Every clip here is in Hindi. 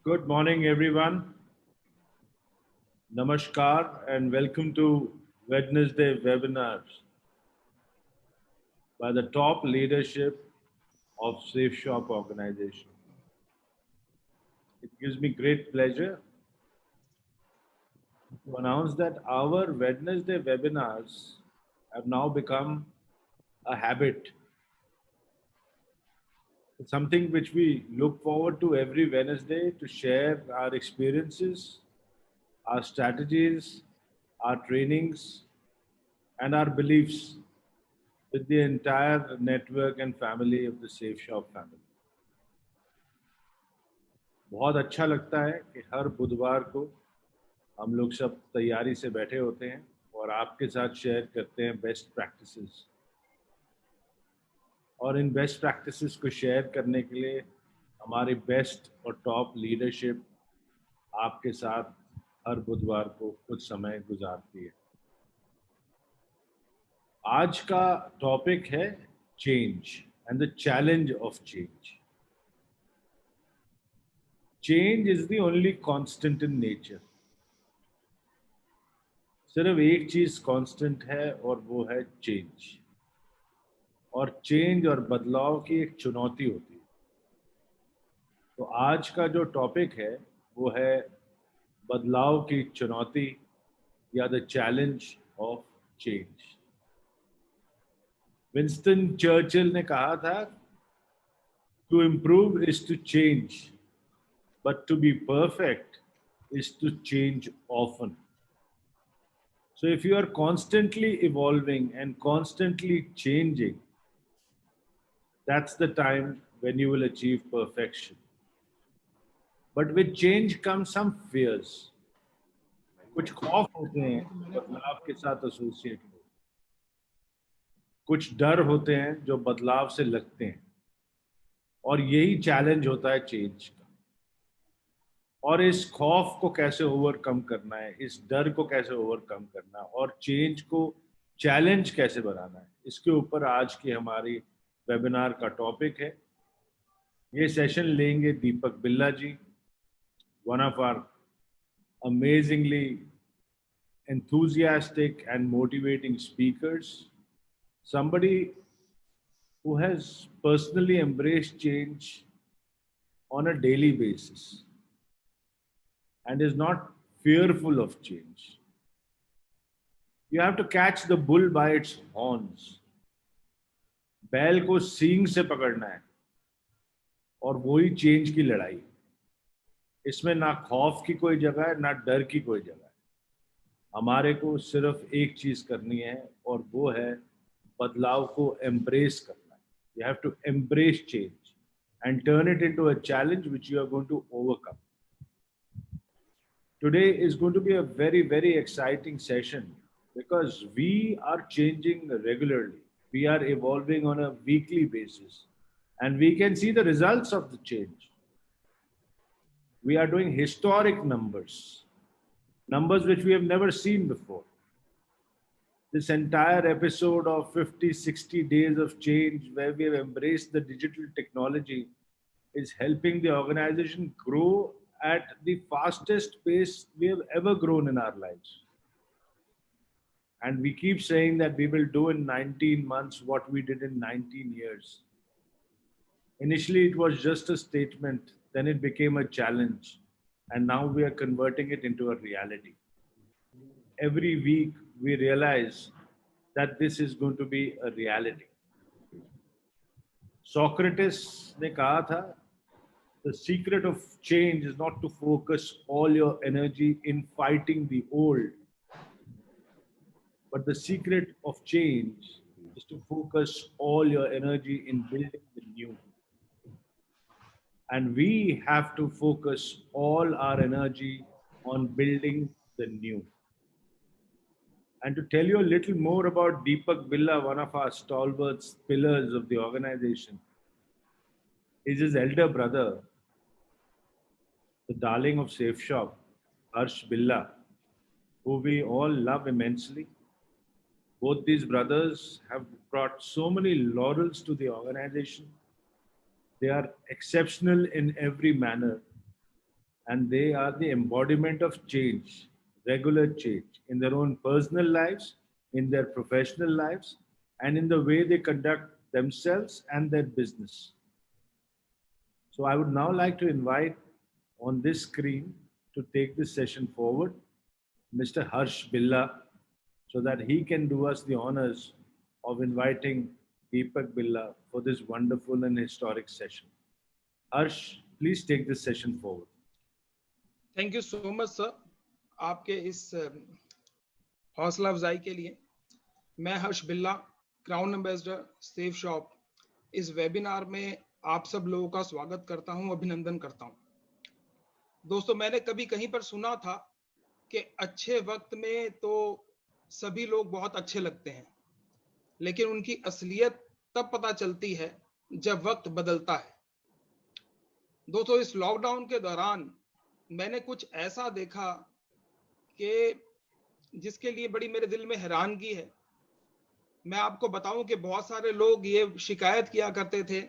Good morning, everyone. Namaskar and welcome to Wednesday webinars by the top leadership of Safe Shop organization. It gives me great pleasure to announce that our Wednesday webinars have now become a habit. It's something which we look forward to every Wednesday to share our experiences, our strategies, our trainings, and our beliefs with the entire network and family of the Safe Shop family. बहुत अच्छा लगता है कि हर बुधवार को हम लोग सब तैयारी से बैठे होते हैं और आपके साथ शेयर करते हैं बेस्ट प्रैक्टिसेस। और इन बेस्ट प्रैक्टिसेस को शेयर करने के लिए हमारी बेस्ट और टॉप लीडरशिप आपके साथ हर बुधवार को कुछ समय गुजारती है। आज का टॉपिक है change and the challenge of change. Change is the only constant in nature. सिर्फ एक चीज कांस्टेंट है और वो है चेंज। और चेंज और बदलाव की एक चुनौती होती है। तो आज का जो टॉपिक है वो है बदलाव की चुनौती या the challenge of change. Winston Churchill ने कहा था, to improve is to change, but to be perfect is to change often. So if you are constantly evolving and constantly changing, that's the time when you will achieve perfection. But with change comes some fears. कुछ खौफ होते हैं बदलाव के साथ एसोसिएटेड। कुछ डर होते हैं जो बदलाव से लगते हैं। और यही चैलेंज होता है चेंज का। और इस खौफ को कैसे ओवरकम करना है, इस डर को कैसे ओवरकम करना है और चेंज को चैलेंज कैसे बनाना है, इसके ऊपर आज की हमारी वेबिनार का टॉपिक है। ये सेशन लेंगे Deepak Billa ji, one of our amazingly enthusiastic and motivating speakers, somebody who has personally embraced change on a daily basis and is not fearful of change. You have to catch the bull by its horns. बैल को सींग से पकड़ना है और वही चेंज की लड़ाई। इसमें ना खौफ की कोई जगह है, ना डर की कोई जगह है। हमारे को सिर्फ एक चीज करनी है और वो है बदलाव को एम्ब्रेस करना है। You have to embrace change and turn it into a challenge which you are going to overcome. Today is going to be a very, very exciting session because we are changing regularly. We are evolving on a weekly basis and we can see the results of the change. We are doing historic numbers which we have never seen before. This entire episode of 50, 60 days of change where we have embraced the digital technology is helping the organization grow at the fastest pace we have ever grown in our lives. And we keep saying that we will do in 19 months what we did in 19 years. Initially, it was just a statement, then it became a challenge, and now we are converting it into a reality. Every week, we realize that this is going to be a reality. Socrates ने कहा था, the secret of change is not to focus all your energy in fighting the old, but the secret of change is to focus all your energy in building the new. And we have to focus all our energy on building the new. And to tell you a little more about Deepak Billa, one of our stalwart pillars of the organization, is his elder brother, the darling of Safe Shop, Harsh Billa, who we all love immensely. Both these brothers have brought so many laurels to the organization. They are exceptional in every manner. and they are the embodiment of change, regular change in their own personal lives, in their professional lives, and in the way they conduct themselves and their business. So I would now like to invite on this screen to take this session forward Mr. Harsh Billa so that he can do us the honors of inviting Deepak Billa for this wonderful and historic session. Harsh, please take this session forward. Thank you so much sir, आपके इस हौसला अफजाई के लिए। मैं हर्ष बिल्ला, क्राउन एम्बेसडर सेफ शॉप, इस वेबिनार में आप सब लोगों का स्वागत करता हूं, अभिनंदन करता हूं। दोस्तों, मैंने कभी कहीं पर सुना था कि अच्छे वक्त में तो सभी लोग बहुत अच्छे लगते हैं, लेकिन उनकी असलियत तब पता चलती है जब वक्त बदलता है। दोस्तों, इस लॉकडाउन के दौरान मैंने कुछ ऐसा देखा कि जिसके लिए बड़ी मेरे दिल में हैरानगी है। मैं आपको बताऊं कि बहुत सारे लोग ये शिकायत किया करते थे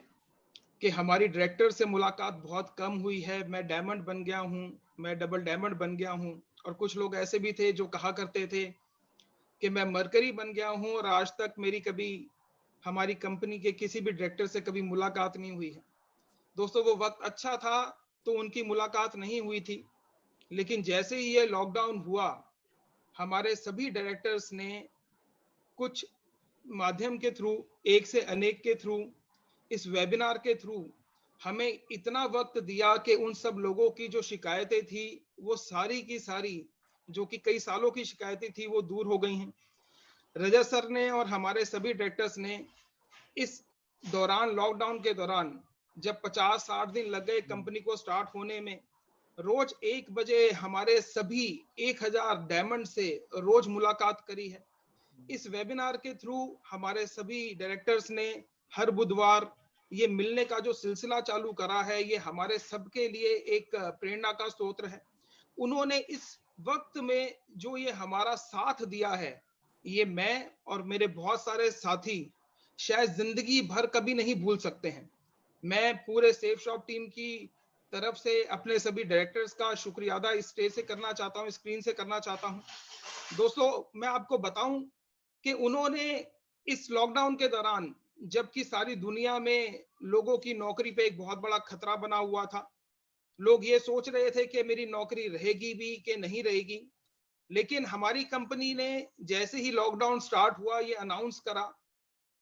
कि हमारी डायरेक्टर से मुलाकात बहुत कम हुई है, मैं डायमंड बन गया हूं, मैं डबल डायमंड बन गया हूं। और कुछ लोग ऐसे भी थे जो कहा करते थे कि मैं मरकरी बन गया हूं और आज तक मेरी कभी हमारी कंपनी के किसी भी डायरेक्टर से कभी मुलाकात नहीं हुई है। दोस्तों, वो वक्त अच्छा था तो उनकी मुलाकात नहीं हुई थी, लेकिन जैसे ही ये लॉकडाउन हुआ, हमारे सभी डायरेक्टर्स ने कुछ माध्यम के थ्रू, एक से अनेक के थ्रू, इस वेबिनार के थ्रू हमें इतना वक्त दिया कि उन सब लोगों की जो शिकायतें थी वो सारी की सारी, जो कि कई सालों की शिकायतें थी, वो दूर हो गई हैं। रजत सर ने और हमारे सभी डायरेक्टर्स ने इस दौरान, लॉकडाउन के दौरान, जब 50-60 दिन लग गए कंपनी को स्टार्ट होने में, रोज 1 बजे हमारे सभी 1000 डायमंड से रोज मुलाकात करी है। इस वेबिनार के थ्रू हमारे सभी डायरेक्टर्स ने हर बुधवार ये मिलने का जो सिलसिला चालू करा है, ये हमारे सबके लिए एक प्रेरणा का स्रोत है। उन्होंने इस वक्त में जो ये हमारा साथ दिया है, ये मैं और मेरे बहुत सारे साथी शायद जिंदगी भर कभी नहीं भूल सकते हैं। मैं पूरे सेफ शॉप टीम की तरफ से अपने सभी डायरेक्टर्स का शुक्रिया अदा इस स्टेज से करना चाहता हूं, स्क्रीन से करना चाहता हूं। दोस्तों, मैं आपको बताऊं कि उन्होंने इस लॉकडाउन के दौरान, जबकि सारी दुनिया में लोगों की नौकरी पे एक बहुत बड़ा खतरा बना हुआ था, लोग ये सोच रहे थे कि मेरी नौकरी रहेगी भी कि नहीं रहेगी, लेकिन हमारी कंपनी ने जैसे ही लॉकडाउन स्टार्ट हुआ, ये अनाउंस करा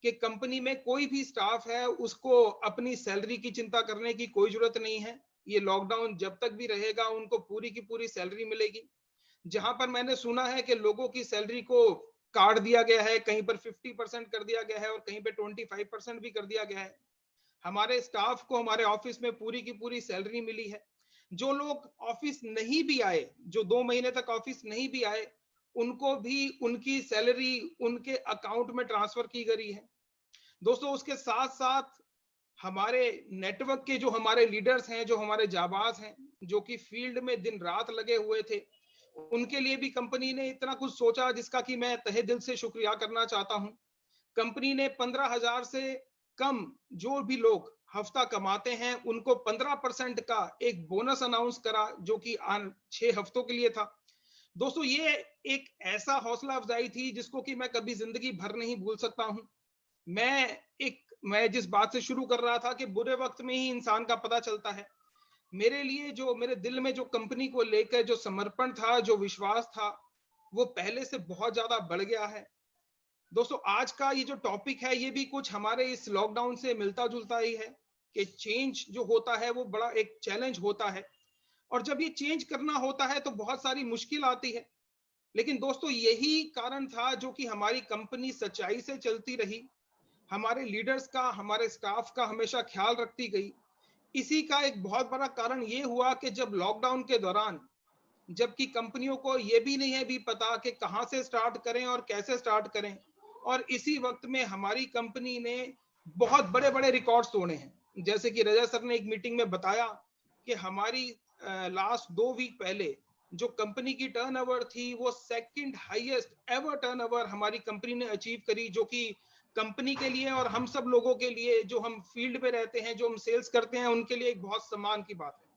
कि कंपनी में कोई भी स्टाफ है उसको अपनी सैलरी की चिंता करने की कोई जरूरत नहीं है। ये लॉकडाउन जब तक भी रहेगा उनको पूरी की पूरी सैलरी मिलेगी। जहां पर मैंने सुना है कि लोगों की सैलरी को काट दिया गया है, कहीं पर 50% कर दिया गया है और कहीं पे 25% भी कर दिया गया है। हमारे स्टाफ को हमारे ऑफिस में पूरी की पूरी सैलरी मिली है। जो लोग ऑफिस नहीं भी आए, जो 2 महीने तक ऑफिस नहीं भी आए, उनको भी उनकी सैलरी उनके अकाउंट में ट्रांसफर की गई है। दोस्तों, उसके साथ साथ हमारे नेटवर्क के जो हमारे लीडर्स हैं, जो हमारे जाबाज हैं, जो कि फील्ड में दिन रात लगे हुए थे, उनके लिए भी कंपनी ने इतना कुछ सोचा जिसका कि मैं तहे दिल से शुक्रिया करना चाहता हूं। कंपनी ने 15,000 से कम जो भी लोग हफ्ता कमाते हैं उनको 15% का एक बोनस अनाउंस करा, जो कि 6 हफ्तों के लिए था। दोस्तों, ये एक ऐसा हौसला अफजाई थी जिसको कि मैं कभी जिंदगी भर नहीं भूल सकता हूं। मैं जिस बात से शुरू कर रहा था कि बुरे वक्त में ही इंसान का पता चलता है, मेरे लिए जो मेरे दिल में जो कंपनी को लेकर जो समर्पण था, जो विश्वास था, वो पहले से बहुत ज्यादा बढ़ गया है। दोस्तों, आज का ये जो टॉपिक है, ये भी कुछ हमारे इस लॉकडाउन से मिलता जुलता ही है कि चेंज जो होता है वो बड़ा एक चैलेंज होता है, और जब ये चेंज करना होता है तो बहुत सारी मुश्किल आती है। लेकिन दोस्तों, यही कारण था जो कि हमारी कंपनी सच्चाई से चलती रही, हमारे लीडर्स का, हमारे स्टाफ का हमेशा ख्याल रखती गई। इसी का एक बहुत बड़ा कारण ये हुआ कि जब लॉकडाउन के दौरान, जबकि कंपनियों को ये भी नहीं है भी पता कि कहां से स्टार्ट करें और कैसे स्टार्ट करें, और इसी वक्त में हमारी कंपनी ने बहुत बड़े बड़े रिकॉर्ड्स तोड़े हैं। जैसे कि रजा सर ने एक मीटिंग में बताया कि हमारी लास्ट 2 वीक पहले जो कंपनी की टर्नओवर थी, वो सेकंड हाईएस्ट एवर टर्नओवर हमारी कंपनी ने अचीव करी, जो कि कंपनी के लिए और हम सब लोगों के लिए, जो हम फील्ड पे रहते हैं, जो हम सेल्स करते हैं, उनके लिए एक बहुत सम्मान की बात है।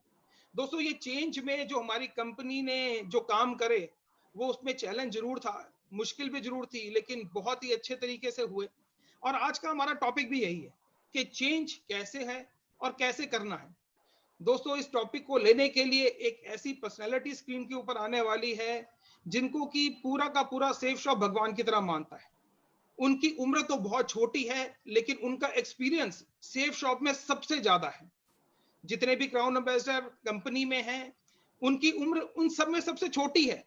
दोस्तों ये चेंज में जो हमारी कंपनी ने जो काम करे, वो उसमें चैलेंज जरूर था, मुश्किल भी जरूर थी, लेकिन बहुत ही अच्छे तरीके से हुए। और आज का हमारा टॉपिक भी यही है कि चेंज कैसे है और कैसे करना है। दोस्तों इस टॉपिक को लेने के लिए एक ऐसी पर्सनैलिटी स्क्रीन के ऊपर आने वाली है जिनको कि पूरा का पूरा सेफ शॉप भगवान की तरह मानता है। उनकी उम्र तो बहुत छोटी है, लेकिन उनका एक्सपीरियंस सेफ शॉप में सबसे ज्यादा है। जितने भी क्राउन एम्बेसडर कंपनी में हैं, उनकी उम्र उन सब में सबसे छोटी है,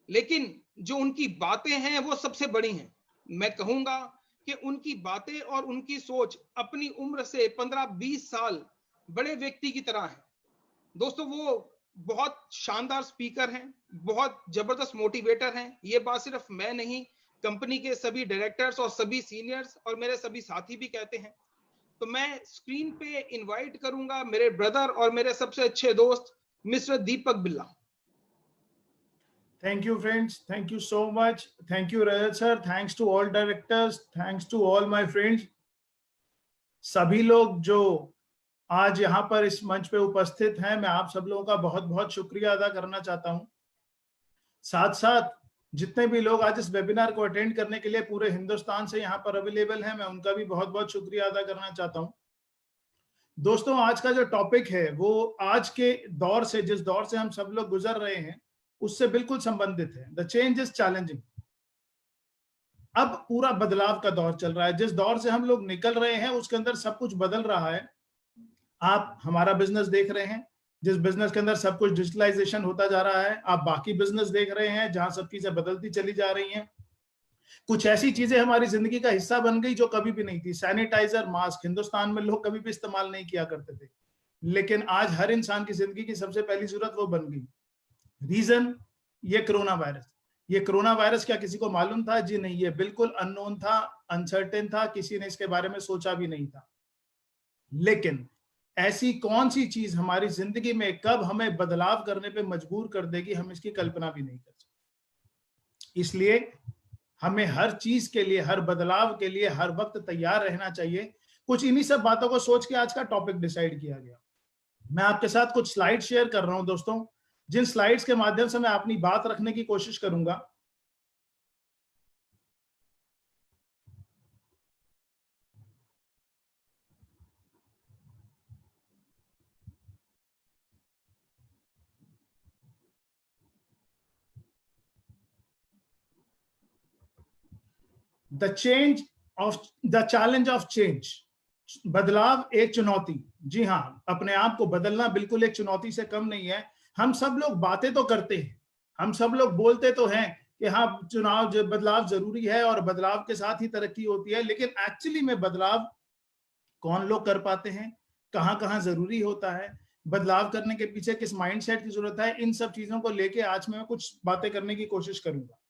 लेकिन जो उनकी बातें हैं वो सबसे बड़ी हैं। मैं कहूंगा कि उनकी बातें और उनकी सोच अपनी उम्र से 15-20 साल बड़े व्यक्ति की तरह है। दोस्तों वो बहुत शानदार स्पीकर हैं, बहुत जबरदस्त मोटिवेटर हैं। ये बात सिर्फ मैं नहीं, कंपनी के सभी डायरेक्टर्स और सभी सीनियर्स और मेरे सभी साथी भी कहते हैं। तो मैं स्क्रीन पे इनवाइट करूंगा मेरे ब्रदर और मेरे सबसे अच्छे दोस्त मिस्टर दीपक बिल्ला। Thank you, friends. Thank you so much. Thank you, Rajat sir. Thanks to all directors. Thanks to all my friends. सभी लोग जो आज यहाँ पर इस मंच पे उपस्थित हैं, मैं आप सब लोगों का बहुत बहुत शुक्रिया अदा करना चाहता हूँ। साथ साथ जितने भी लोग आज इस वेबिनार को अटेंड करने के लिए पूरे हिंदुस्तान से यहाँ पर अवेलेबल हैं, मैं उनका भी बहुत बहुत शुक्रिया अदा करना चाहता हूँ। दोस्तों आज का जो टॉपिक है वो आज के दौर से, जिस दौर से हम सब लोग गुजर रहे हैं, उससे बिल्कुल संबंधित है। The change is challenging. अब पूरा बदलाव का दौर चल रहा है। जिस दौर से हम लोग निकल रहे हैं उसके अंदर सब कुछ बदल रहा है। आप हमारा बिजनेस देख रहे हैं, जिस बिजनेस के अंदर सब कुछ डिजिटलाइजेशन होता जा रहा है। आप बाकी बिजनेस देख रहे हैं जहां सब चीजें बदलती चली जा रही हैं। कुछ ऐसी चीजें हमारी जिंदगी का हिस्सा बन गई जो कभी भी नहीं थी। सैनिटाइजर, मास्क हिंदुस्तान में लोग कभी भी इस्तेमाल नहीं किया करते थे, लेकिन आज हर इंसान की जिंदगी की सबसे पहली जरूरत वो बन गई। रीजन ये कोरोना वायरस। ये कोरोना वायरस क्या किसी को मालूम था? जी नहीं, ये बिल्कुल अननोन था, अनसर्टेन था, किसी ने इसके बारे में सोचा भी नहीं था। लेकिन ऐसी कौन सी चीज हमारी जिंदगी में कब हमें बदलाव करने पे मजबूर कर देगी, हम इसकी कल्पना भी नहीं कर सकते। इसलिए हमें हर चीज के लिए, हर बदलाव के लिए हर वक्त तैयार रहना चाहिए। कुछ इन्हीं सब बातों को सोच के आज का टॉपिक डिसाइड किया गया। मैं आपके साथ कुछ स्लाइड शेयर कर रहा हूं दोस्तों, जिन स्लाइड्स के माध्यम से मैं अपनी बात रखने की कोशिश करूंगा। The challenge of change. बदलाव एक चुनौती। जी हाँ, अपने आप को बदलना बिल्कुल एक चुनौती से कम नहीं है। हम सब लोग बातें तो करते हैं, हम सब लोग बोलते तो हैं कि हाँ बदलाव जरूरी है और बदलाव के साथ ही तरक्की होती है, लेकिन एक्चुअली में बदलाव कौन लोग कर पाते हैं, कहाँ कहाँ जरूरी होता है, बदलाव करने के पीछे किस माइंडसेट की जरूरत है, इन सब चीजों को लेके आज मैं कुछ बातें करने की कोशिश करूंगा।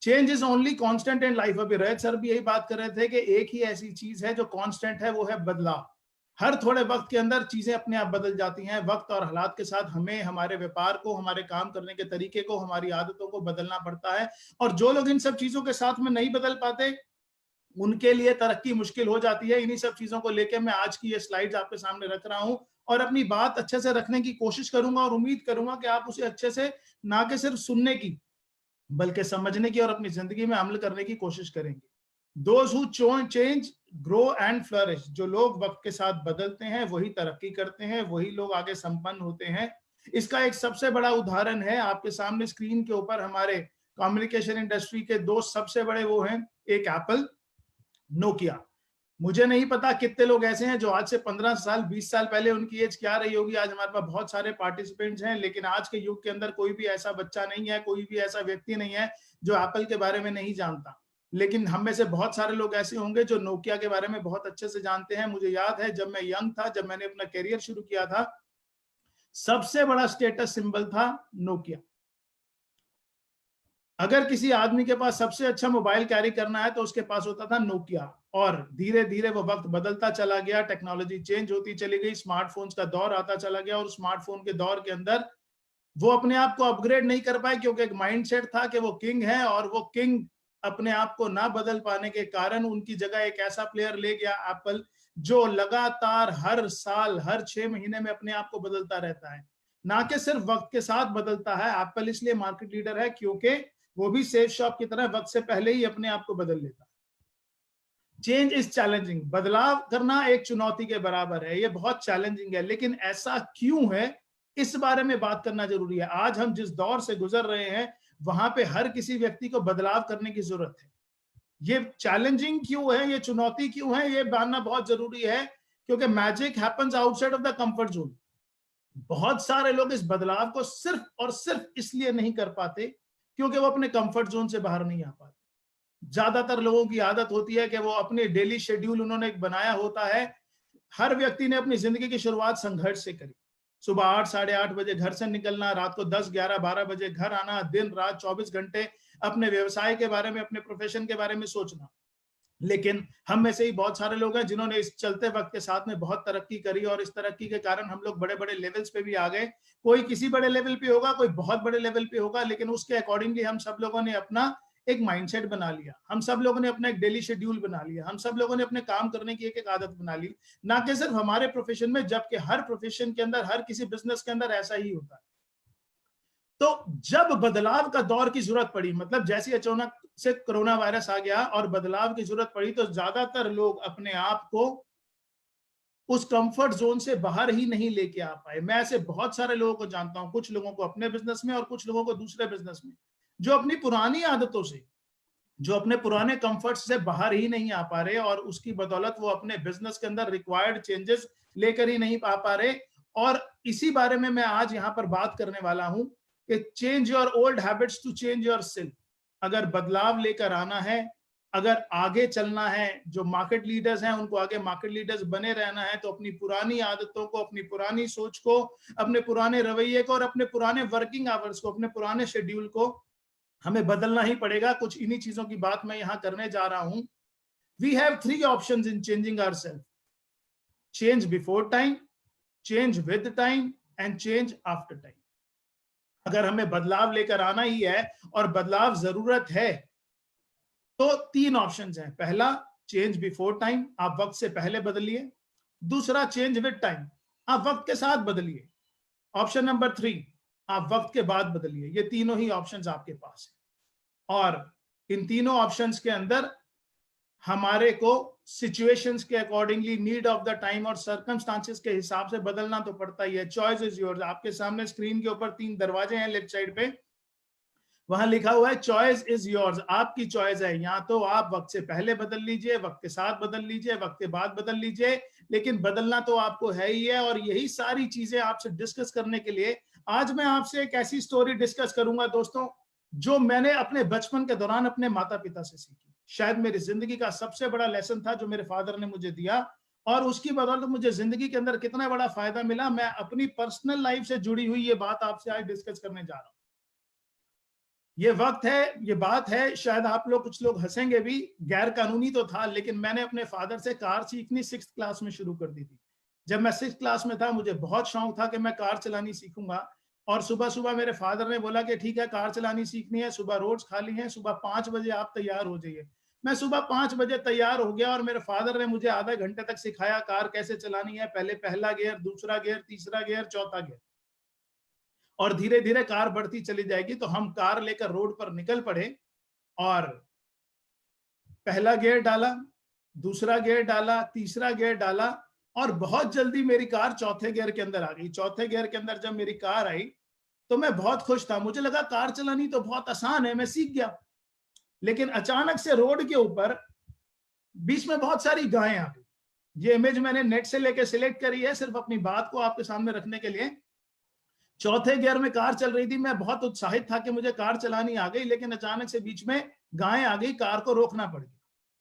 Change is only constant in life. अभी रैत सर भी यही बात कर रहे थे कि एक ही ऐसी चीज है जो कांस्टेंट है, वो है बदलाव। हर थोड़े वक्त के अंदर चीजें अपने आप बदल जाती हैं। वक्त और हालात के साथ हमें हमारे व्यापार को, हमारे काम करने के तरीके को, हमारी आदतों को बदलना पड़ता है। और जो लोग इन सब चीजों के साथ में नहीं बदल पाते, उनके लिए तरक्की मुश्किल हो जाती है। इन्हीं सब चीजों को लेकर मैं आज की ये स्लाइड्स आपके सामने रख रहा हूं और अपनी बात अच्छे से रखने की कोशिश करूंगा और उम्मीद करूंगा कि आप उसे अच्छे से ना कि सिर्फ सुनने की बल्कि समझने की और अपनी जिंदगी में अमल करने की कोशिश करेंगे। Those who change, grow and flourish। जो लोग वक्त के साथ बदलते हैं वही तरक्की करते हैं, वही लोग आगे संपन्न होते हैं। इसका एक सबसे बड़ा उदाहरण है आपके सामने स्क्रीन के ऊपर। हमारे कम्युनिकेशन इंडस्ट्री के दो सबसे बड़े वो हैं, एक एप्पल, नोकिया। मुझे नहीं पता कितने लोग ऐसे हैं जो आज से 15 साल 20 साल पहले, उनकी एज क्या रही होगी। आज हमारे पास बहुत सारे पार्टिसिपेंट्स हैं, लेकिन आज के युग के अंदर कोई भी ऐसा बच्चा नहीं है, कोई भी ऐसा व्यक्ति नहीं है जो एप्पल के बारे में नहीं जानता। लेकिन हम में से बहुत सारे लोग ऐसे होंगे जो नोकिया के बारे में बहुत अच्छे से जानते हैं। मुझे याद है जब मैं यंग था, जब मैंने अपना करियर शुरू किया था, सबसे बड़ा स्टेटस सिंबल था नोकिया। अगर किसी आदमी के पास सबसे अच्छा मोबाइल कैरी करना है तो उसके पास होता था नोकिया। और धीरे धीरे वो वक्त बदलता चला गया, टेक्नोलॉजी चेंज होती चली गई, स्मार्टफोन्स का दौर आता चला गया। और स्मार्टफोन के दौर के अंदर वो अपने आप को अपग्रेड नहीं कर पाए, क्योंकि एक माइंडसेट था कि वो किंग है, और वो किंग अपने आप को ना बदल पाने के कारण उनकी जगह एक ऐसा प्लेयर ले गया एप्पल, जो लगातार हर साल हर 6 महीने में अपने आप को बदलता रहता है, ना कि सिर्फ वक्त के साथ बदलता है। एप्पल इसलिए मार्केट लीडर है क्योंकि वो भी सेफ शॉप की तरह वक्त से पहले ही अपने आप को बदल लेता है। चेंज इज चैलेंजिंग, बदलाव करना एक चुनौती के बराबर है, ये बहुत चैलेंजिंग है। लेकिन ऐसा क्यों है, इस बारे में बात करना जरूरी है। आज हम जिस दौर से गुजर रहे हैं वहां पे हर किसी व्यक्ति को बदलाव करने की जरूरत है। ये चैलेंजिंग क्यों है, ये चुनौती क्यों है, ये जानना बहुत जरूरी है, क्योंकि magic happens outside of the comfort zone. बहुत सारे लोग इस बदलाव को सिर्फ और सिर्फ इसलिए नहीं कर पाते क्योंकि वो अपने कंफर्ट जोन से बाहर नहीं आ पाते। ज्यादातर लोगों की आदत होती है कि वो अपने डेली शेड्यूल उन्होंने एक बनाया होता है। हर व्यक्ति ने अपनी जिंदगी की शुरुआत संघर्ष से करी। सुबह 8 साढ़े 8 बजे घर से निकलना, रात को 10 11 12 बजे घर आना, दिन रात 24 घंटे अपने व्यवसाय के बारे में, अपने प्रोफेशन के बारे में सोचना। लेकिन हम में से ही बहुत सारे लोग हैं जिन्होंने इस चलते वक्त के साथ में बहुत तरक्की करी, और इस तरक्की के कारण हम लोग बड़े बड़े लेवल्स पे भी आ गए। कोई किसी बड़े लेवल पे होगा, कोई बहुत बड़े लेवल पे होगा, लेकिन उसके अकॉर्डिंगली हम सब लोगों ने अपना एक माइंडसेट बना लिया, हम सब लोगों ने अपना एक डेली शेड्यूल बना लिया, हम सब लोगों ने अपने काम करने की एक एक आदत बना ली। ना कि सिर्फ हमारे प्रोफेशन में, जबकि हर प्रोफेशन के अंदर, हर किसी बिजनेस के अंदर ऐसा ही होता है। तो जब बदलाव का दौर की जरूरत पड़ी, मतलब जैसे अचानक से कोरोना वायरस आ गया और बदलाव की जरूरत पड़ी, तो ज्यादातर लोग अपने आप को उस कंफर्ट जोन से बाहर ही नहीं लेके आ पाए। मैं ऐसे बहुत सारे लोगों को जानता हूं, कुछ लोगों को अपने बिजनेस में और कुछ लोगों को दूसरे बिजनेस में, जो अपनी पुरानी आदतों से, जो अपने पुराने कंफर्ट से बाहर ही नहीं आ पा रहे, और उसकी बदौलत वो अपने बिजनेस के अंदर रिक्वायर्ड चेंजेस लेकर ही नहीं आ पा रहे। और इसी बारे में मैं आज यहाँ पर बात करने वाला हूं कि change your old habits to change yourself. अगर बदलाव लेकर आना है, अगर आगे चलना है, जो मार्केट लीडर्स हैं उनको आगे मार्केट लीडर्स बने रहना है, तो अपनी पुरानी आदतों को, अपनी पुरानी सोच को, अपने पुराने रवैये को और अपने पुराने वर्किंग आवर्स को, अपने पुराने शेड्यूल को हमें बदलना ही पड़ेगा। कुछ इन्हीं चीजों की बात मैं यहां करने जा रहा हूं। We have 3 options in changing ourself: change before time, change with time and change after time. अगर हमें बदलाव लेकर आना ही है और बदलाव जरूरत है, तो 3 ऑप्शंस हैं। पहला, चेंज बिफोर टाइम, आप वक्त से पहले बदलिए। दूसरा, चेंज विद टाइम, आप वक्त के साथ बदलिए। ऑप्शन नंबर 3, आप वक्त के बाद बदलिए। ये तीनों ही ऑप्शंस आपके पास है, और इन तीनों ऑप्शंस के अंदर हमारे को सिचुएशंस के accordingly, need of the time और सर्कमस्टांसेस के हिसाब से बदलना तो पड़ता ही है। Choice is yours. आपके सामने स्क्रीन के ऊपर 3 दरवाजे हैं लेफ्ट साइड पे, वहां लिखा हुआ है चॉइस इज योर्स। आपकी चॉइस है, या तो आप वक्त से पहले बदल लीजिए, वक्त के साथ बदल लीजिए, वक्त के बाद बदल लीजिए, लेकिन बदलना तो आपको है ही है। और यही सारी चीजें आपसे डिस्कस करने के लिए आज मैं आपसे एक ऐसी स्टोरी डिस्कस करूंगा दोस्तों, जो मैंने अपने बचपन के दौरान अपने माता पिता से सीखी। शायद मेरी जिंदगी का सबसे बड़ा लेसन था जो मेरे फादर ने मुझे दिया, और उसकी बदौलत मुझे जिंदगी के अंदर कितना बड़ा फायदा मिला, मैं अपनी पर्सनल लाइफ से जुड़ी हुई ये बात आपसे आज डिस्कस करने जा रहा हूं। ये वक्त है, ये बात है, शायद आप लोग, कुछ लोग हंसेंगे भी, गैर कानूनी तो था, लेकिन मैंने अपने फादर से कार सीखनी 6th क्लास में शुरू कर दी थी। जब मैं 6th क्लास में था, मुझे बहुत शौक था कि मैं कार चलानी सीखूंगा। और सुबह सुबह मेरे फादर ने बोला कि ठीक है, कार चलानी सीखनी है, सुबह रोड्स खाली हैं, सुबह 5 बजे आप तैयार हो जाइए। मैं सुबह 5 बजे तैयार हो गया, और मेरे फादर ने मुझे आधा घंटे तक सिखाया कार कैसे चलानी है। पहले पहला गियर, दूसरा गियर, तीसरा गियर, चौथा गियर, और धीरे धीरे कार बढ़ती चली जाएगी। तो हम कार लेकर रोड पर निकल पड़े, और पहला गियर डाला, दूसरा गियर डाला, तीसरा गियर डाला, और बहुत जल्दी मेरी कार चौथे गियर के अंदर आ गई। चौथे गियर के अंदर जब मेरी कार आई तो मैं बहुत खुश था, मुझे लगा कार चलानी तो बहुत आसान है, मैं सीख गया। लेकिन अचानक से रोड के ऊपर बीच में बहुत सारी गायें आ गई। ये इमेज मैंने नेट से लेकर सिलेक्ट करी है सिर्फ अपनी बात को आपके सामने रखने के लिए। चौथे गियर में कार चल रही थी, मैं बहुत उत्साहित था कि मुझे कार चलानी आ गई, लेकिन अचानक से बीच में गायें आ गई, कार को रोकना पड़ गया।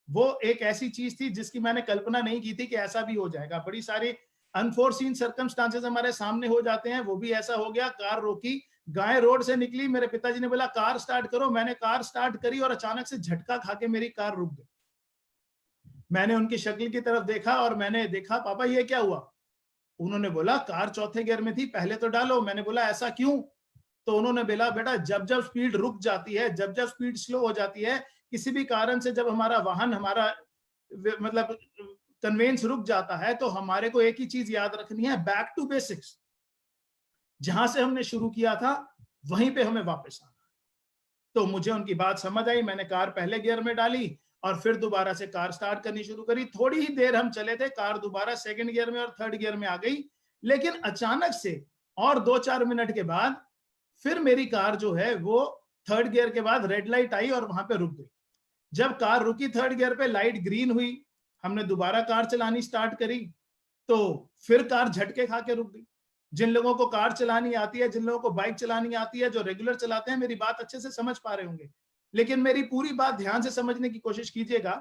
वो एक ऐसी चीज थी जिसकी मैंने कल्पना नहीं की थी कि ऐसा भी हो जाएगा। बड़ी सारी अनफोर्सीन सर्कमस्टांसेस हमारे सामने हो जाते हैं, वो भी ऐसा हो गया। कार रोकी, गाय रोड से निकली, मेरे पिताजी ने बोला कार स्टार्ट करो। मैंने कार स्टार्ट करी और अचानक से झटका खा के मेरी कार रुक गई। मैंने उनकी शक्ल की तरफ देखा और मैंने देखा, पापा ये क्या हुआ? उन्होंने बोला कार चौथे गियर में थी, पहले तो डालो। मैंने बोला ऐसा क्यों? तो उन्होंने बोला बेटा, जब जब स्पीड रुक जाती है, जब जब स्पीड स्लो हो जाती है, किसी भी कारण से जब हमारा वाहन, हमारा मतलब कन्वेंस रुक जाता है तो हमारे को एक ही चीज याद रखनी है, बैक टू बेसिक्स। जहां से हमने शुरू किया था वहीं पे हमें वापस आना। तो मुझे उनकी बात समझ आई, मैंने कार पहले गियर में डाली और फिर दोबारा से कार स्टार्ट करनी शुरू करी। थोड़ी ही देर हम चले थे, कार दोबारा सेकंड गियर में और थर्ड गियर में आ गई। लेकिन अचानक से और 2-4 मिनट के बाद फिर मेरी कार जो है वो थर्ड गियर के बाद रेड लाइट आई और वहां पे रुक गई। जब कार रुकी थर्ड गियर पे, लाइट ग्रीन हुई, हमने दोबारा कार चलानी स्टार्ट करी, तो फिर कार झटके खा के रुक गई। जिन लोगों को कार चलानी आती है, जिन लोगों को बाइक चलानी आती है, जो रेगुलर चलाते हैं, मेरी बात अच्छे से समझ पा रहे होंगे। लेकिन मेरी पूरी बात ध्यान से समझने की कोशिश कीजिएगा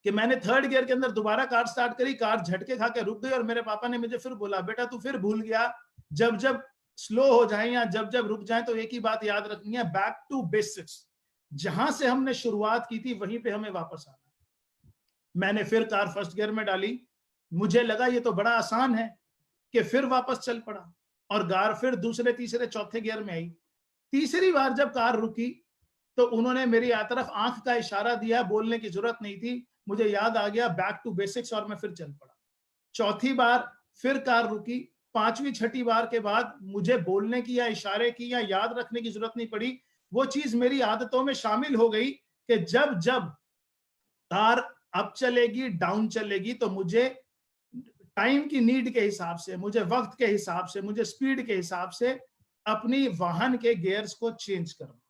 कि मैंने थर्ड गियर के अंदर दोबारा कार स्टार्ट करी, कार झटके खा के रुक गई और मेरे पापा ने मुझे फिर बोला, बेटा तू फिर भूल गया, जब जब स्लो हो जाए या जब जब रुक जाए तो एक ही बात याद रखनी है, बैक टू बेसिक्स। जहां से हमने शुरुआत की थी वहीं पे हमें वापस आना। मैंने फिर कार फर्स्ट गियर में डाली, मुझे लगा ये तो बड़ा आसान है, कि फिर वापस चल पड़ा और कार फिर दूसरे तीसरे चौथे गियर में आई। तीसरी बार जब कार रुकी तो उन्होंने मेरी तरफ आंख का इशारा दिया, बोलने की जरूरत नहीं थी, मुझे याद आ गया बैक टू बेसिक्स और मैं फिर चल पड़ा। चौथी बार फिर कार रुकी, पांचवी छठी बार के बाद मुझे बोलने की या इशारे की या याद रखने की जरूरत नहीं पड़ी। वो चीज मेरी आदतों में शामिल हो गई कि जब जब कार अप चलेगी डाउन चलेगी तो मुझे टाइम की नीड के हिसाब से, मुझे वक्त के हिसाब से, मुझे स्पीड के हिसाब से अपनी वाहन के गियर्स को चेंज करना।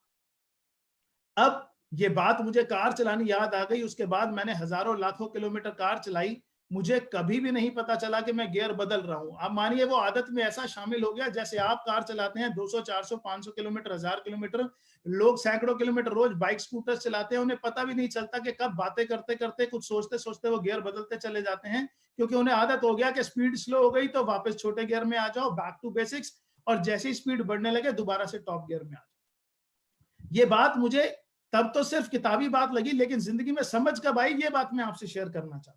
अब ये बात मुझे कार चलानी याद आ गई, उसके बाद मैंने हजारों लाखों किलोमीटर कार चलाई, मुझे कभी भी नहीं पता चला कि मैं गियर बदल रहा हूं। अब मानिए वो आदत में ऐसा शामिल हो गया, जैसे आप कार चलाते हैं 200, 400, 500 किलोमीटर, 1000 किलोमीटर, लोग सैकड़ों किलोमीटर रोज बाइक स्कूटर चलाते हैं, उन्हें पता भी नहीं चलता कि कब बातें करते करते, कुछ सोचते सोचते वो गियर बदलते चले जाते हैं, क्योंकि उन्हें आदत हो गया कि स्पीड स्लो हो गई तो वापस छोटे गियर में आ जाओ, बैक टू बेसिक्स, और जैसे ही स्पीड बढ़ने लगे दोबारा से टॉप गियर में आ जाओ। ये बात मुझे तब तो सिर्फ किताबी बात लगी, लेकिन जिंदगी में समझ कब आई, ये बात मैं आपसे शेयर करना चाहता हूं।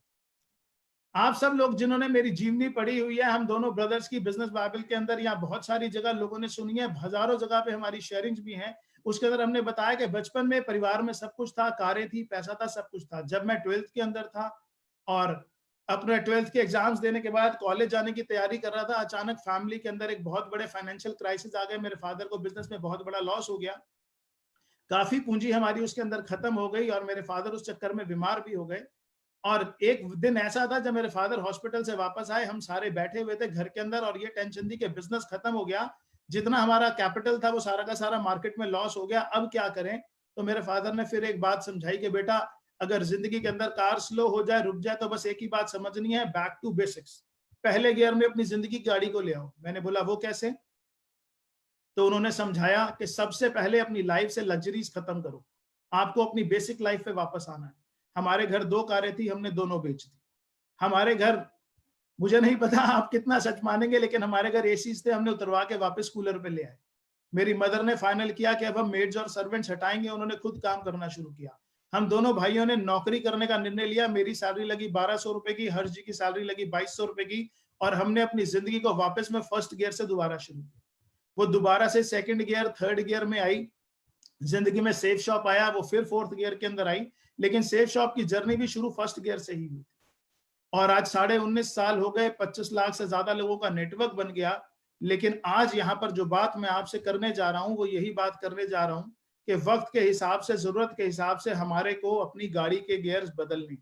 आप सब लोग जिन्होंने मेरी जीवनी पढ़ी हुई है, हम दोनों ब्रदर्स की बिजनेस बाइबल के अंदर या बहुत सारी जगह लोगों ने सुनी है, हजारों जगह पे हमारी शेयरिंग्स भी हैं, उसके अंदर हमने बताया कि बचपन में परिवार में सब कुछ था, कारें थी, पैसा था, सब कुछ था। जब मैं 12th के अंदर था और अपने 12th के एग्जाम्स देने के बाद कॉलेज जाने की तैयारी कर रहा था, अचानक फैमिली के अंदर एक बहुत बड़े फाइनेंशियल क्राइसिस आ गए। मेरे फादर को बिजनेस में बहुत बड़ा लॉस हो गया, काफी पूंजी हमारी उसके अंदर खत्म हो गई और मेरे फादर उस चक्कर में बीमार भी हो गए। और एक दिन ऐसा था जब मेरे फादर हॉस्पिटल से वापस आए, हम सारे बैठे हुए थे घर के अंदर और ये टेंशन थी कि बिजनेस खत्म हो गया, जितना हमारा कैपिटल था वो सारा का सारा मार्केट में लॉस हो गया, अब क्या करें। तो मेरे फादर ने फिर एक बात समझाई कि बेटा अगर जिंदगी के अंदर कार स्लो हो जाए, रुक जाए, तो बस एक ही बात समझनी है, बैक टू बेसिक्स, पहले गियर में अपनी जिंदगी की गाड़ी को ले आओ। मैंने बोला वो कैसे? तो उन्होंने समझाया कि सबसे पहले अपनी लाइफ से लग्जरीज खत्म करो, आपको अपनी बेसिक लाइफ पे वापस आना है। हमारे घर 2 कारें थी, हमने दोनों बेच दी। हमारे घर, मुझे नहीं पता आप कितना सच मानेंगे, लेकिन हमारे घर एसीज थे, हमने उतरवा के वापस कूलर पे ले आए। मेरी मदर ने फाइनल किया कि अब हम मेड्स और सर्वेंट्स हटाएंगे, उन्होंने खुद काम करना शुरू किया। हम दोनों भाइयों ने नौकरी करने का निर्णय लिया। मेरी सैलरी लगी 1200 रुपए की, हर्ष जी की सैलरी लगी 2200 रुपए की, और हमने अपनी जिंदगी को वापस में फर्स्ट गियर से दोबारा शुरू किया। वो दोबारा से सेकंड गियर, थर्ड गियर में आई, जिंदगी में सेफ शॉप आया, वो फिर फोर्थ गियर के अंदर आई, लेकिन सेफ शॉप की जर्नी भी शुरू फर्स्ट गियर से ही हुई। और आज 19.5 साल हो गए, 25 लाख से ज्यादा लोगों का नेटवर्क बन गया। लेकिन आज यहाँ पर जो बात मैं आपसे करने जा रहा हूँ वो यही बात करने जा रहा हूँ कि वक्त के हिसाब से, जरूरत के हिसाब से हमारे को अपनी गाड़ी के गियर्स बदलने।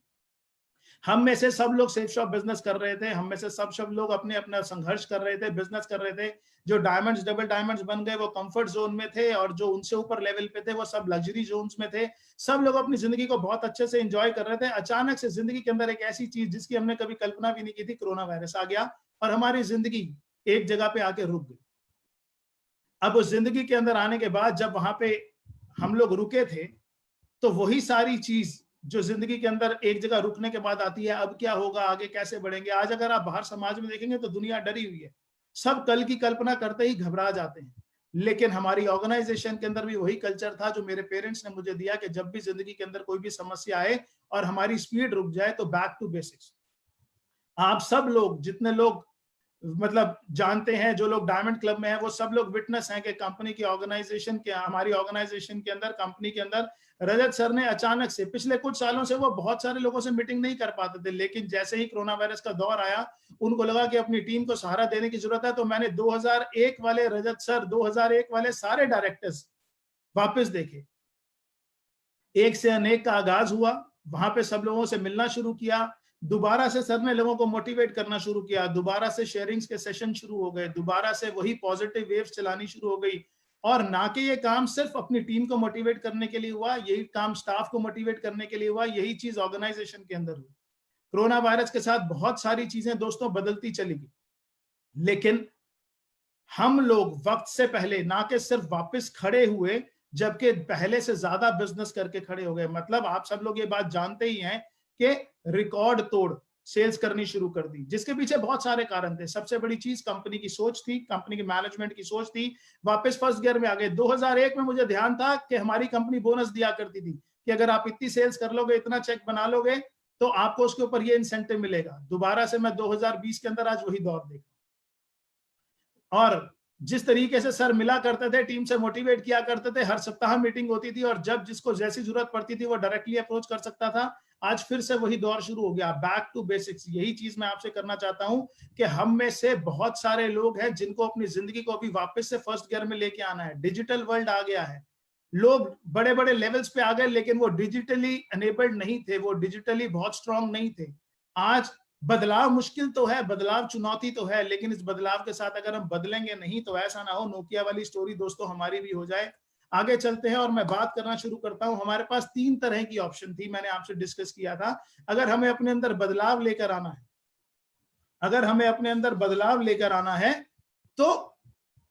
हम में से सब लोग सेफ शॉप बिजनेस कर रहे थे, हम में से सब लोग अपने अपना संघर्ष कर रहे थे, बिजनेस कर रहे थे। जो डायमंड्स, डबल डायमंड्स बन गए वो कंफर्ट जोन में थे, और जो उनसे ऊपर लेवल पे थे वो सब लग्जरी जोन्स में थे। सब लोग अपनी जिंदगी को बहुत अच्छे से एंजॉय कर रहे थे। अचानक से जिंदगी के अंदर एक ऐसी चीज जिसकी हमने कभी कल्पना भी नहीं की थी, कोरोना वायरस आ गया और हमारी जिंदगी एक जगह पे आके रुक गई। अब उस जिंदगी के अंदर आने के बाद जब वहां पे हम लोग रुके थे, तो वही सारी चीज जो जिंदगी के अंदर एक जगह रुकने के बाद आती है, अब क्या होगा, आगे कैसे बढ़ेंगे। आज अगर आप बाहर समाज में देखेंगे तो दुनिया डरी हुई है, सब कल की कल्पना करते ही घबरा जाते हैं। लेकिन हमारी ऑर्गेनाइजेशन के अंदर भी वही कल्चर था जो मेरे पेरेंट्स ने मुझे दिया कि जब भी जिंदगी के अंदर कोई भी समस्या आए और हमारी स्पीड रुक जाए तो बैक टू बेसिक्स। आप सब लोग, जितने लोग मतलब जानते हैं, जो लोग डायमंड क्लब में हैं वो सब लोग विटनेस हैं कि कंपनी की ऑर्गेनाइजेशन के, हमारी ऑर्गेनाइजेशन के अंदर, कंपनी के अंदर रजत सर ने अचानक से, पिछले कुछ सालों से वो बहुत सारे लोगों से मीटिंग नहीं कर पाते थे, लेकिन जैसे ही कोरोना वायरस का दौर आया उनको लगा कि अपनी टीम को सहारा देने की जरूरत है, तो मैंने 2001 वाले रजत सर, 2001 वाले सारे डायरेक्टर्स वापस देखे। एक से अनेक का आगाज हुआ, वहां पे सब लोगों से मिलना शुरू किया, दोबारा से सर ने लोगों को मोटिवेट करना शुरू किया, दोबारा से शेयरिंग्स के सेशन शुरू हो गए, दोबारा से वही पॉजिटिव वेव्स चलानी शुरू हो गई। और ना कि ये काम सिर्फ अपनी टीम को मोटिवेट करने के लिए हुआ, यही काम स्टाफ को मोटिवेट करने के लिए हुआ, यही चीज ऑर्गेनाइजेशन के अंदर हुई। कोरोना वायरस के साथ बहुत सारी चीजें दोस्तों बदलती चली गई, लेकिन हम लोग वक्त से पहले ना कि सिर्फ वापस खड़े हुए, जबकि पहले से ज्यादा बिजनेस करके खड़े हो गए। मतलब आप सब लोग ये बात जानते ही हैं कि रिकॉर्ड तोड़ सेल्स करनी शुरू कर दी, जिसके पीछे बहुत सारे कारण थे। सबसे बड़ी चीज कंपनी की सोच थी, कंपनी की मैनेजमेंट की सोच थी। वापस फर्स्ट गियर में आ गए। 2001 में मुझे ध्यान था कि हमारी कंपनी बोनस दिया करती थी कि अगर आप इतनी सेल्स कर लोगे, इतना चेक बना लोगे, तो आपको उसके ऊपर ये इंसेंटिव मिलेगा। दोबारा से मैं 2020 के अंदर आज वही दौर देखा, और जिस तरीके से सर मिला करते थे, टीम से मोटिवेट किया करते थे, हर सप्ताह मीटिंग होती थी, और जब जिसको जैसी जरूरत पड़ती थी वो डायरेक्टली अप्रोच कर सकता था। आज फिर से वही दौर शुरू हो गया, बैक टू बेसिक्स। यही चीज मैं आपसे करना चाहता हूं कि हम में से बहुत सारे लोग हैं जिनको अपनी जिंदगी को अभी वापस से फर्स्ट गियर में लेके आना है। डिजिटल वर्ल्ड आ गया है, लोग बड़े बड़े लेवल्स पे आ गए, लेकिन वो डिजिटली एनेबल्ड नहीं थे, वो डिजिटली बहुत स्ट्रांग नहीं थे। आज बदलाव मुश्किल तो है, बदलाव चुनौती तो है, लेकिन इस बदलाव के साथ अगर हम बदलेंगे नहीं तो ऐसा ना हो नोकिया वाली स्टोरी दोस्तों हमारी भी हो जाए। आगे चलते हैं और मैं बात करना शुरू करता हूं। हमारे पास 3 तरह की ऑप्शन थी, मैंने आपसे डिस्कस किया था। अगर हमें अपने अंदर बदलाव लेकर आना है, अगर हमें अपने अंदर बदलाव लेकर आना है तो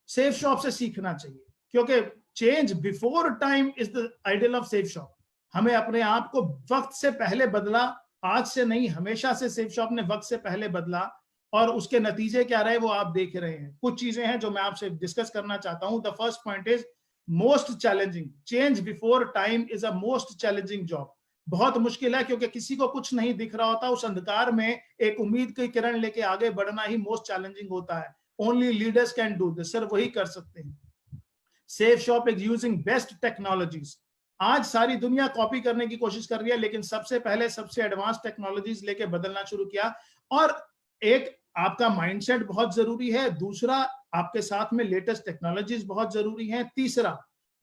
सेफ शॉप से सीखना चाहिए, क्योंकि change before time is the ideal of safe shop. हमें अपने आप को वक्त से पहले बदला, आज से नहीं, हमेशा से सेफ शॉप ने वक्त से पहले बदला, और उसके नतीजे क्या रहे वो आप देख रहे हैं। कुछ चीजें हैं जो मैं आपसे डिस्कस करना चाहता हूं। The first point is most challenging. Change before time is a most challenging job. बहुत मुश्किल है, क्योंकि किसी को कुछ नहीं दिख रहा होता, उस अंधकार में एक उम्मीद की किरण लेके आगे बढ़ना ही मोस्ट चैलेंजिंग होता है। Only leaders can do this, सिर्फ वही कर सकते हैं। Safe shop is using best technologies. आज सारी दुनिया कॉपी करने की कोशिश कर रही है, लेकिन सबसे पहले सबसे एडवांस टेक्नोलॉजीज लेके बदलना शुरू किया। और एक आपका माइंडसेट बहुत जरूरी है, दूसरा आपके साथ में लेटेस्ट टेक्नोलॉजीज बहुत जरूरी हैं, तीसरा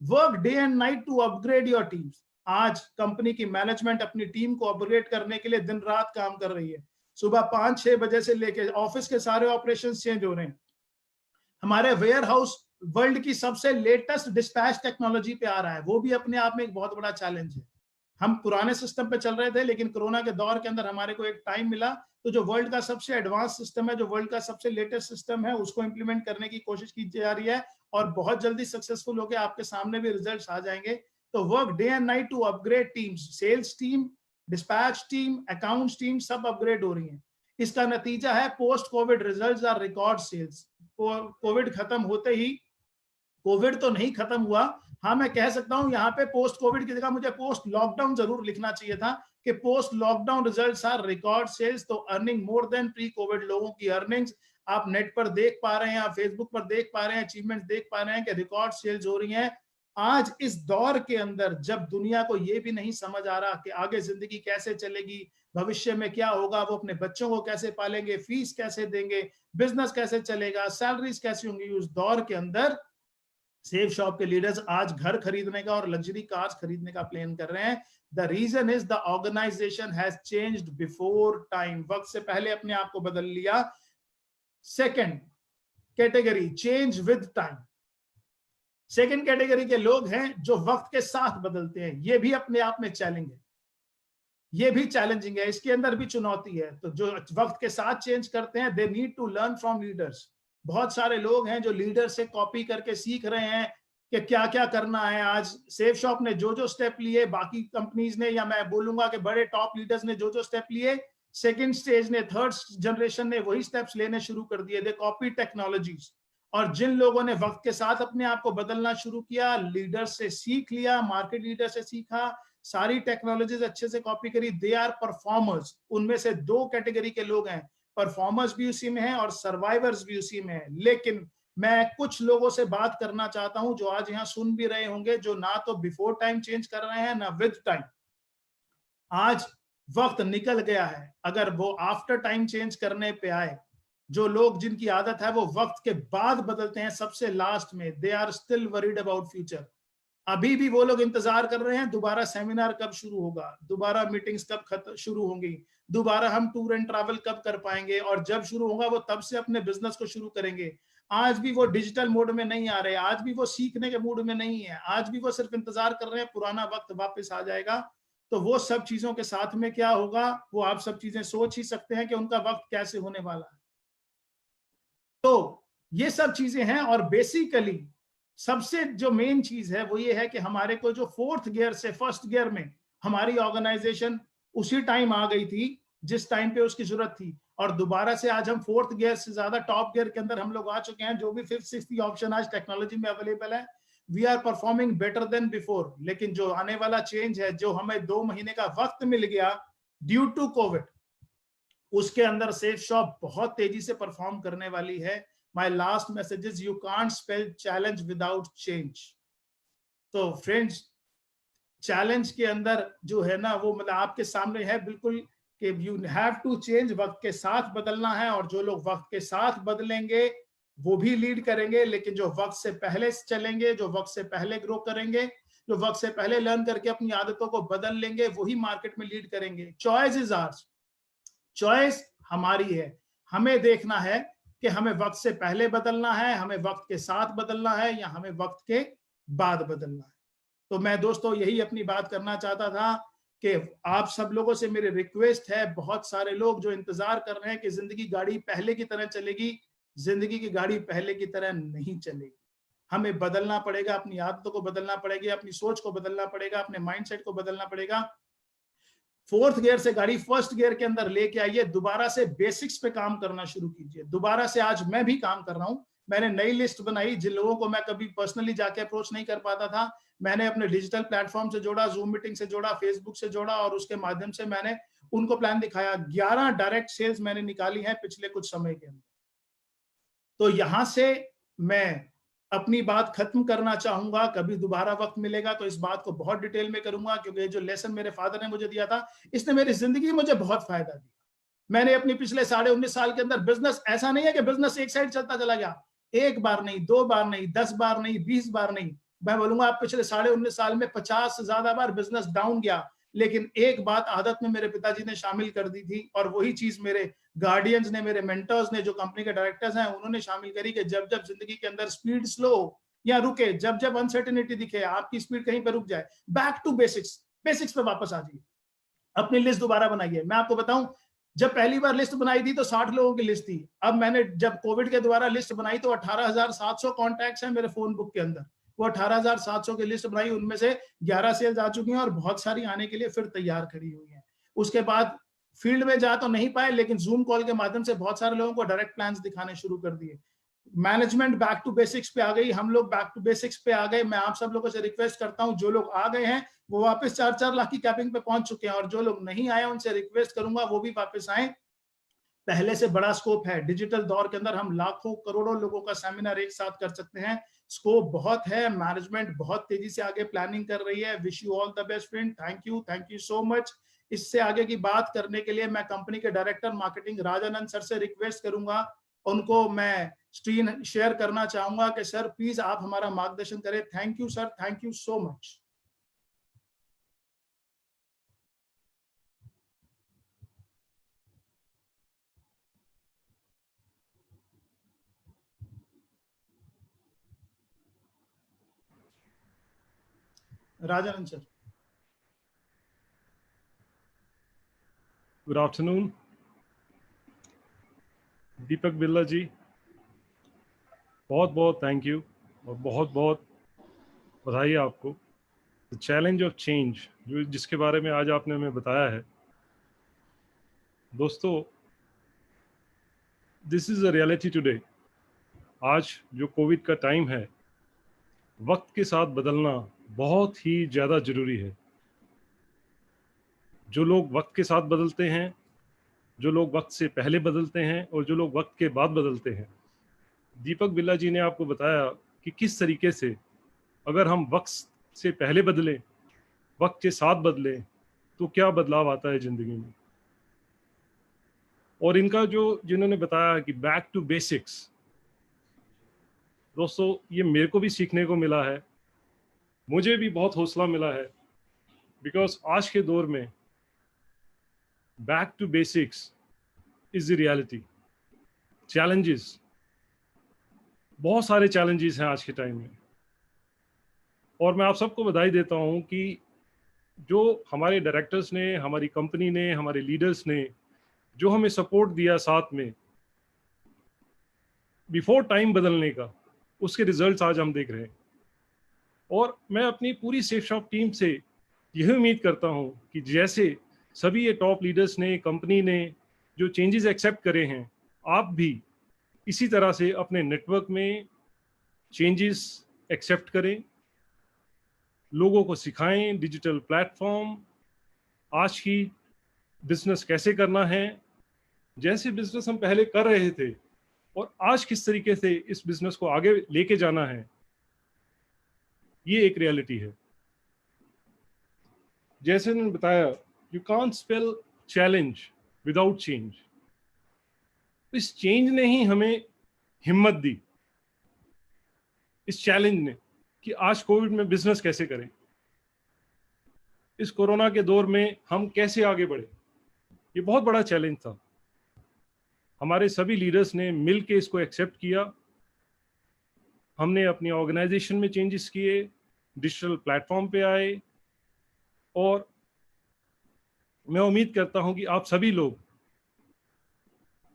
work day and night to upgrade your teams. आज कंपनी की मैनेजमेंट अपनी टीम को अपग्रेड करने के लिए दिन रात काम कर रही है। सुबह 5-6 बजे से लेकर ऑफिस के सारे ऑपरेशंस चेंज हो रहे हैं। हमारे वेयर हाउस वर्ल्ड की सबसे लेटेस्ट डिस्पैच टेक्नोलॉजी पे आ रहा है, वो भी अपने आप में एक बहुत बड़ा चैलेंज है। हम पुराने सिस्टम पे चल रहे थे, लेकिन कोरोना के दौर के अंदर हमारे को एक टाइम मिला, तो जो वर्ल्ड का सबसे एडवांस सिस्टम है, जो वर्ल्ड का सबसे लेटेस्ट सिस्टम है, उसको इंप्लीमेंट करने की कोशिश की जा रही है, और बहुत जल्दी सक्सेसफुल होकर आपके सामने भी रिजल्ट्स आ जाएंगे। तो work day and night to upgrade teams, sales team, dispatch team, accounts team, सब अपग्रेड हो रही है। इसका नतीजा है post COVID results are record sales. COVID खत्म होते ही, कोविड तो नहीं खत्म हुआ, हाँ मैं कह सकता हूं यहाँ पे पोस्ट कोविड की जगह मुझे पोस्ट लॉकडाउन जरूर लिखना चाहिए था कि post lockdown results are record sales. तो earning more than pre covid. लोगों की अर्निंग्स आप नेट पर देख पा रहे हैं, आप फेसबुक पर देख पा रहे हैं, अचीवमेंट देख पा रहे हैं कि रिकॉर्ड सेल्स हो रही हैं। आज इस दौर के अंदर जब दुनिया को ये भी नहीं समझ आ रहा कि आगे जिंदगी कैसे चलेगी, भविष्य में क्या होगा, वो अपने बच्चों को कैसे पालेंगे, फीस कैसे देंगे, बिजनेस कैसे चलेगा, सैलरीज कैसी होंगी, उस दौर के अंदर सेफ शॉप के लीडर्स आज घर खरीदने का और लग्जरी कार्स खरीदने का प्लान कर रहे हैं। The reason is the organisation has changed before time. वक्त से पहले अपने आप को बदल लिया। Second category, change with time. Second category के लोग हैं जो वक्त के साथ बदलते हैं। ये भी अपने आप में चैलेंज है, ये भी चैलेंजिंग है, इसके अंदर भी चुनौती है। तो जो वक्त के साथ चेंज करते हैं, they need to learn from leaders. बहुत सारे लोग हैं जो लीडर से कॉपी करके सीख रहे हैं कि क्या क्या करना है। आज सेफ शॉप ने जो जो स्टेप लिए, बाकी कंपनीज ने, या मैं बोलूंगा कि बड़े टॉप लीडर्स ने जो जो स्टेप लिए, सेकंड स्टेज ने, थर्ड जनरेशन ने वही स्टेप्स लेने शुरू कर दिए। दे कॉपी टेक्नोलॉजीज। और जिन लोगों ने वक्त के साथ अपने आप को बदलना शुरू किया, लीडर से सीख लिया, मार्केट लीडर से सीखा, सारी टेक्नोलॉजीज अच्छे से कॉपी करी, दे आर परफॉर्मर्स। उनमें से 2 कैटेगरी के लोग हैं। परफॉर्मर्स भी उसी में हैं और सर्वाइवर्स भी उसी में हैं। लेकिन मैं कुछ लोगों से बात करना चाहता हूं जो आज यहाँ सुन भी रहे होंगे, जो ना तो बिफोर टाइम चेंज कर रहे हैं ना विद टाइम। आज वक्त निकल गया है, अगर वो आफ्टर टाइम चेंज करने पे आए, जो लोग जिनकी आदत है वो वक्त के बाद बदलते हैं सबसे लास्ट में, they are still worried about future. अभी भी वो लोग इंतजार कर रहे हैं दोबारा सेमिनार कब शुरू होगा, दोबारा मीटिंग्स कब शुरू होंगी, दोबारा हम टूर एंड ट्रैवल कब कर पाएंगे, और जब शुरू होगा वो तब से अपने बिजनेस को शुरू करेंगे। आज भी वो डिजिटल मोड में नहीं आ रहे, आज भी वो सीखने के मूड में नहीं है, आज भी वो सिर्फ इंतजार कर रहे हैं पुराना वक्त वापस आ जाएगा। तो वो सब चीजों के साथ में क्या होगा वो आप सब चीजें सोच ही सकते हैं कि उनका वक्त कैसे होने वाला है। तो ये सब चीजें हैं, और बेसिकली सबसे जो मेन चीज है वो ये है कि हमारे को जो फोर्थ गियर से फर्स्ट गियर में हमारी ऑर्गेनाइजेशन उसी टाइम आ गई थी जिस टाइम पे उसकी जरूरत थी, और दोबारा से आज हम फोर्थ गियर से ज्यादा टॉप गियर के अंदर हम लोग आ चुके हैं। जो भी फिफ्थ सिक्स्थ ऑप्शन आज टेक्नोलॉजी में अवेलेबल है, we are performing better than before. लेकिन जो आने वाला चेंज है, जो हमें 2 महीने का वक्त मिल गया ड्यू टू कोविड, उसके अंदर सेफ शॉप बहुत तेजी से परफॉर्म करने वाली है। My last message is you can't spell challenge without change. तो फ्रेंड्स, चैलेंज के अंदर जो है ना वो मतलब आपके सामने है बिल्कुल कि यू हैव टू चेंज, वक्त के साथ बदलना है। और जो लोग वक्त के साथ बदलेंगे वो भी लीड करेंगे, लेकिन जो वक्त से पहले चलेंगे, जो वक्त से पहले ग्रो करेंगे, जो वक्त से पहले लर्न करके अपनी आदतों को बदल लेंगे, वही मार्केट में लीड करेंगे। चॉइस इज आवर्स, चॉइस हमारी है। हमें देखना है कि हमें वक्त से पहले बदलना है, हमें वक्त के साथ बदलना है, या हमें वक्त के बाद बदलना है। तो मैं दोस्तों यही अपनी बात करना चाहता था कि आप सब लोगों से मेरी रिक्वेस्ट है, बहुत सारे लोग जो इंतजार कर रहे हैं कि जिंदगी गाड़ी पहले की तरह चलेगी, जिंदगी की गाड़ी पहले की तरह नहीं चलेगी। हमें बदलना पड़ेगा, अपनी आदतों को बदलना पड़ेगा, अपनी सोच को बदलना पड़ेगा, अपने माइंडसेट को बदलना पड़ेगा। फोर्थ गियर से गाड़ी फर्स्ट गियर के अंदर लेके आइए, दोबारा से बेसिक्स पे काम करना शुरू कीजिए। दोबारा से आज मैं भी काम कर रहा हूं, मैंने नई लिस्ट बनाई। जिन लोगों को मैं कभी पर्सनली जाके अप्रोच नहीं कर पाता था, मैंने अपने डिजिटल प्लेटफॉर्म से जोड़ा, जूम मीटिंग से जोड़ा, फेसबुक से जोड़ा, और उसके माध्यम से मैंने उनको प्लान दिखाया। 11 डायरेक्ट सेल्स मैंने निकाली है पिछले कुछ समय के अंदर। तो यहां से मैं अपनी बात खत्म करना चाहूंगा। कभी दोबारा वक्त मिलेगा तो इस बात को बहुत डिटेल में करूंगा, क्योंकि ये जो लेसन मेरे फादर ने मुझे दिया था, इसने मेरी जिंदगी मुझे बहुत फायदा दिया। मैंने अपने पिछले 19.5 साल के अंदर बिजनेस, ऐसा नहीं है कि बिजनेस एक साइड चलता चला गया, एक बार नहीं, 2 बार नहीं, 10 बार नहीं, 20 बार नहीं, मैं बोलूंगा आप पिछले 19.5 साल में 50 से ज्यादा बार बिजनेस डाउन गया। लेकिन एक बात आदत में मेरे पिताजी ने शामिल कर दी थी, और वही चीज मेरे गार्डियंस ने, मेरे मेंटर्स ने, जो कंपनी के डायरेक्टर्स हैं, उन्होंने शामिल करी कि जब जब जिंदगी के अंदर स्पीड स्लो या रुके, जब जब अनसर्टेनिटी दिखे, आपकी स्पीड कहीं पर रुक जाए, बैक टू बेसिक्स, बेसिक्स पे वापस आ जाइए, अपनी लिस्ट दोबारा बनाइए। मैं आपको बताऊं, जब पहली बार लिस्ट बनाई थी तो 60 लोगों की लिस्ट थी। अब मैंने जब कोविड के द्वारा लिस्ट बनाई तो 18,700 कॉन्टैक्ट्स हैं मेरे फोन बुक के अंदर। वो 18,700 की लिस्ट बनाई, उनमें से 11 सेल्स आ चुकी हैं और बहुत सारी आने के लिए फिर तैयार खड़ी हुई हैं। उसके बाद फील्ड में जा तो नहीं पाए, लेकिन जूम कॉल के माध्यम से बहुत सारे लोगों को डायरेक्ट प्लान्स दिखाने शुरू कर दिए। मैनेजमेंट बैक टू बेसिक्स पे आ गई, हम लोग बैक टू बेसिक्स पे आ गए। मैं आप सब लोगों से रिक्वेस्ट करता हूं, जो लोग आ गए हैं वो वापस 4-4 लाख की कैपिंग पे पहुंच चुके हैं, और जो लोग नहीं आए उनसे रिक्वेस्ट करूंगा वो भी वापस आए। पहले से बड़ा स्कोप है। डिजिटल दौर के अंदर हम लाखों करोड़ों लोगों का सेमिनार एक साथ कर सकते हैं। स्कोप बहुत है, मैनेजमेंट बहुत तेजी से आगे प्लानिंग कर रही है। Wish you all the best friend. Thank you so much. इससे आगे की बात करने के लिए मैं कंपनी के डायरेक्टर मार्केटिंग राजानंद सर से रिक्वेस्ट करूंगा, उनको मैं स्क्रीन शेयर करना चाहूंगा कि सर प्लीज आप हमारा मार्गदर्शन करें। Thank you sir, thank you so much. Rajanand sir. Good afternoon Deepak Birla ji, बहुत बहुत थैंक यू और बहुत बहुत बधाई आपको। द चैलेंज ऑफ चेंज, जो जिसके बारे में आज आपने हमें बताया है, दोस्तों this is a reality today. आज जो कोविड का टाइम है, वक्त के साथ बदलना बहुत ही ज़्यादा ज़रूरी है। जो लोग वक्त के साथ बदलते हैं जो लोग वक्त से पहले बदलते हैं और जो लोग वक्त के बाद बदलते हैं। दीपक बिरला जी ने आपको बताया कि किस तरीके से अगर हम वक्त से पहले बदलें, वक्त के साथ बदलें, तो क्या बदलाव आता है ज़िंदगी में। और इनका जो जिन्होंने बताया कि बैक टू बेसिक्स, दोस्तों ये मेरे को भी सीखने को मिला है, मुझे भी बहुत हौसला मिला है, बिकॉज आज के दौर में back to basics is the reality. Challenges, बहुत सारे चैलेंजेस हैं आज के टाइम में, और मैं आप सबको बधाई देता हूं कि जो हमारे डायरेक्टर्स ने, हमारी कंपनी ने, हमारे लीडर्स ने जो हमें सपोर्ट दिया साथ में बिफोर टाइम बदलने का, उसके रिजल्ट्स आज हम देख रहे हैं। और मैं अपनी पूरी सेफ शॉप टीम से यह उम्मीद करता हूं कि जैसे सभी ये टॉप लीडर्स ने, कंपनी ने जो चेंजेस एक्सेप्ट करे हैं, आप भी इसी तरह से अपने नेटवर्क में चेंजेस एक्सेप्ट करें, लोगों को सिखाएं डिजिटल प्लेटफॉर्म, आज की बिजनेस कैसे करना है, जैसे बिजनेस हम पहले कर रहे थे और आज किस तरीके से इस बिजनेस को आगे लेके जाना है, ये एक रियलिटी है। जैसे उन्होंने बताया, you can't spell challenge without change. इस चेंज ने ही हमें हिम्मत दी, इस चैलेंज ने, कि आज कोविड में बिजनेस कैसे करें, इस कोरोना के दौर में हम कैसे आगे बढ़े। ये बहुत बड़ा चैलेंज था। हमारे सभी लीडर्स ने मिल के इसको एक्सेप्ट किया। हमने अपनी ऑर्गेनाइजेशन में चेंजेस किए, डिजिटल प्लेटफॉर्म पे आए, और मैं उम्मीद करता हूं कि आप सभी लोग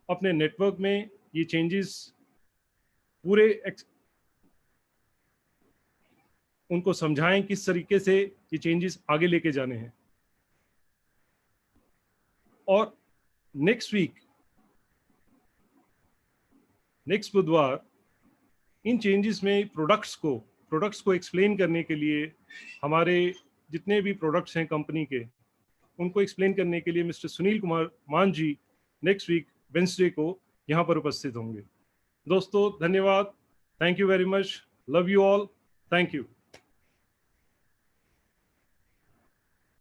अपने नेटवर्क में ये चेंजेस उनको समझाएं किस तरीके से ये चेंजेस आगे लेके जाने हैं। और नेक्स्ट बुधवार इन चेंजेस में प्रोडक्ट्स को एक्सप्लेन करने के लिए, हमारे जितने भी प्रोडक्ट्स हैं कंपनी के, उनको एक्सप्लेन करने के लिए मिस्टर सुनील कुमार मान जी नेक्स्ट वीक वेंसडे को यहाँ पर उपस्थित होंगे। दोस्तों धन्यवाद, thank you very much, love you all, thank you.